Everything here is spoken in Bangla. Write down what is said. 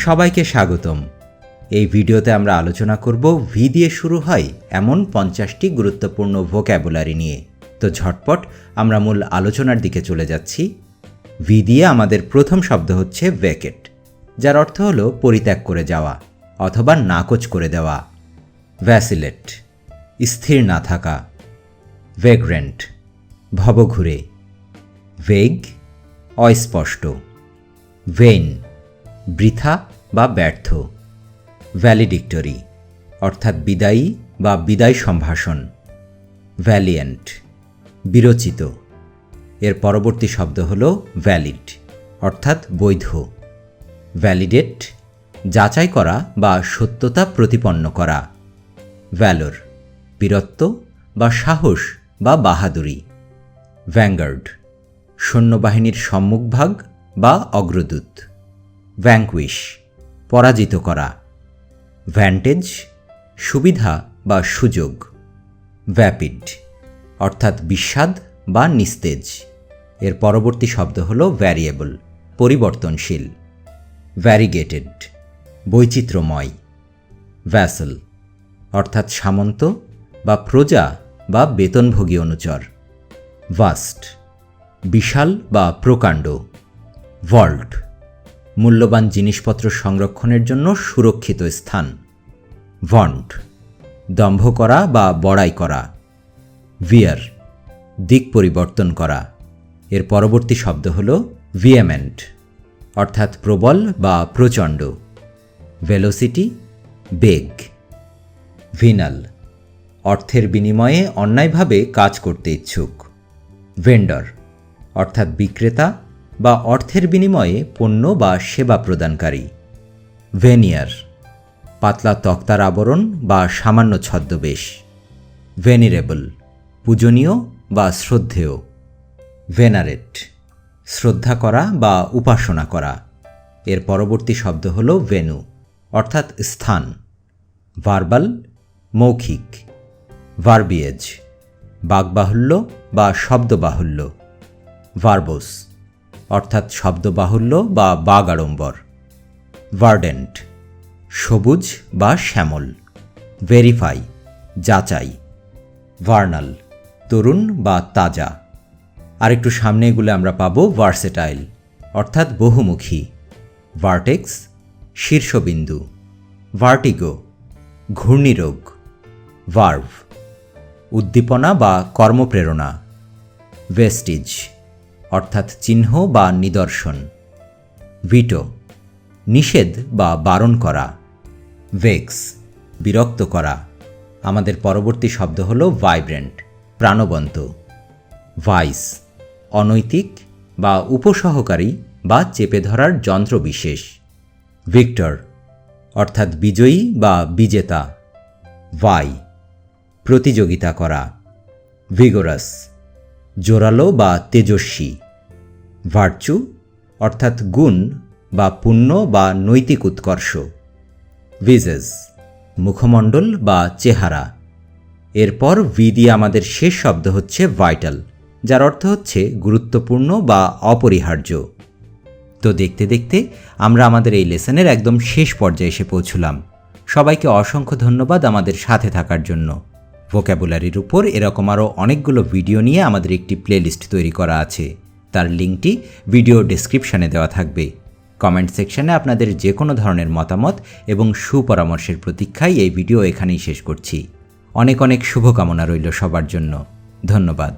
সবাইকে স্বাগতম। এই ভিডিওতে আমরা আলোচনা করব ভি দিয়ে শুরু হয় এমন 50টি গুরুত্বপূর্ণ ভোক্যাবুলারি নিয়ে। তো ঝটপট আমরা মূল আলোচনার দিকে চলে যাচ্ছি। ভি দিয়ে আমাদের প্রথম শব্দ হচ্ছে ভ্যাকেট, যার অর্থ হলো পরিত্যাগ করে যাওয়া অথবা নাকচ করে দেওয়া। ভ্যাসিলেট, স্থির না থাকা। ভেগ্রেন্ট, ভবঘুরে। ভেগ, অস্পষ্ট। ভেইন, বৃথা বা ব্যর্থ। ভ্যালিডিক্টরি, অর্থাৎ বিদায়ী বা বিদায় সম্ভাষণ। ভ্যালিয়েন্ট, বিরচিত। এর পরবর্তী শব্দ হল ভ্যালিড, অর্থাৎ বৈধ। ভ্যালিডেট, যাচাই করা বা সত্যতা প্রতিপন্ন করা। ভ্যালোর, বীরত্ব বা সাহস বা বাহাদুরি। ভ্যাঙ্গার্ড, সৈন্যবাহিনীর সম্মুখভাগ বা অগ্রদূত। ভ্যাঙ্কুইশ, পরাজিত করা। ভ্যান্টেজ, সুবিধা বা সুযোগ। ভ্যাপিড, অর্থাৎ বিস্বাদ বা নিস্তেজ। এর পরবর্তী শব্দ হল ভ্যারিয়েবল, পরিবর্তনশীল। ভ্যারিগেটেড, বৈচিত্র্যময়। ভ্যাসেল, অর্থাৎ সামন্ত বা প্রজা বা বেতনভোগী অনুচর। ভাস্ট, বিশাল বা প্রকাণ্ড। ভল্ট, মূল্যবান জিনিসপত্র সংরক্ষণের জন্য সুরক্ষিত স্থান। ভন্ট, দম্ভ করা বা বড়াই করা। ভিয়ার, দিক পরিবর্তন করা। এর পরবর্তী শব্দ হল ভিয়েমেন্ট, অর্থাৎ প্রবল বা প্রচণ্ড। ভেলোসিটি, বেগ। ভিনাল, অর্থের বিনিময়ে অন্যায়ভাবে কাজ করতে ইচ্ছুক। ভেন্ডর, অর্থাৎ বিক্রেতা বা অর্থের বিনিময়ে পণ্য বা সেবা প্রদানকারী। ভেনিয়ার, পাতলা তক্তার আবরণ বা সামান্য ছদ্মবেশ। ভেনিরেবল, পূজনীয় বা শ্রদ্ধেয়। ভেনারেট, শ্রদ্ধা করা বা উপাসনা করা। এর পরবর্তী শব্দ হল ভেনু, অর্থাৎ স্থান। ভার্বাল, মৌখিক। ভার্বিয়েজ, বাকবাহুল্য বা শব্দবাহুল্য। ভার্বোস, অর্থাৎ শব্দবাহুল্য বা বাগাড়ম্বর। ভার্ডেন্ট, সবুজ বা শ্যামল। ভেরিফাই, যাচাই। ভার্নাল, তরুণ বা তাজা। আরেকটু সামনে এগুলো আমরা পাবো ভার্সেটাইল, অর্থাৎ বহুমুখী। ভার্টেক্স, শীর্ষবিন্দু। ভার্টিগো, ঘূর্ণিরোগ। ভার্ভ, উদ্দীপনা বা কর্মপ্রেরণা। ভেস্টিজ, অর্থাৎ চিহ্ন বা নিদর্শন। ভিটো, নিষেধ বা বারণ করা। ভেক্স, বিরক্ত করা। আমাদের পরবর্তী শব্দ হল ভাইব্রেন্ট, প্রাণবন্ত। ভাইস, অনৈতিক বা উপসহকারী বা চেপে ধরার যন্ত্রবিশেষ। ভিক্টর, অর্থাৎ বিজয়ী বা বিজেতা। ভাই, প্রতিযোগিতা করা। ভিগোরাস, জোরালো বা তেজস্বী। ভার্চু, অর্থাৎ গুণ বা পুণ্য বা নৈতিক উৎকর্ষ। ভিজেস, মুখমণ্ডল বা চেহারা। এরপর ভি দিয়ে আমাদের শেষ শব্দ হচ্ছে ভাইটাল, যার অর্থ হচ্ছে গুরুত্বপূর্ণ বা অপরিহার্য। তো দেখতে দেখতে আমরা আমাদের এই লেসনের একদম শেষ পর্যায়ে এসে পৌঁছলাম। সবাইকে অসংখ্য ধন্যবাদ আমাদের সাথে থাকার জন্য। ভোক্যাবুলারির উপর এরকম আরও অনেকগুলো ভিডিও নিয়ে আমাদের একটি প্লেলিস্ট তৈরি করা আছে, তার লিঙ্কটি ভিডিও ডেসক্রিপশানে দেওয়া থাকবে। কমেন্ট সেকশানে আপনাদের যে কোনো ধরনের মতামত এবং সুপরামর্শের প্রতীক্ষায় এই ভিডিও এখানেই শেষ করছি। অনেক অনেক শুভকামনা রইল সবার জন্য। ধন্যবাদ।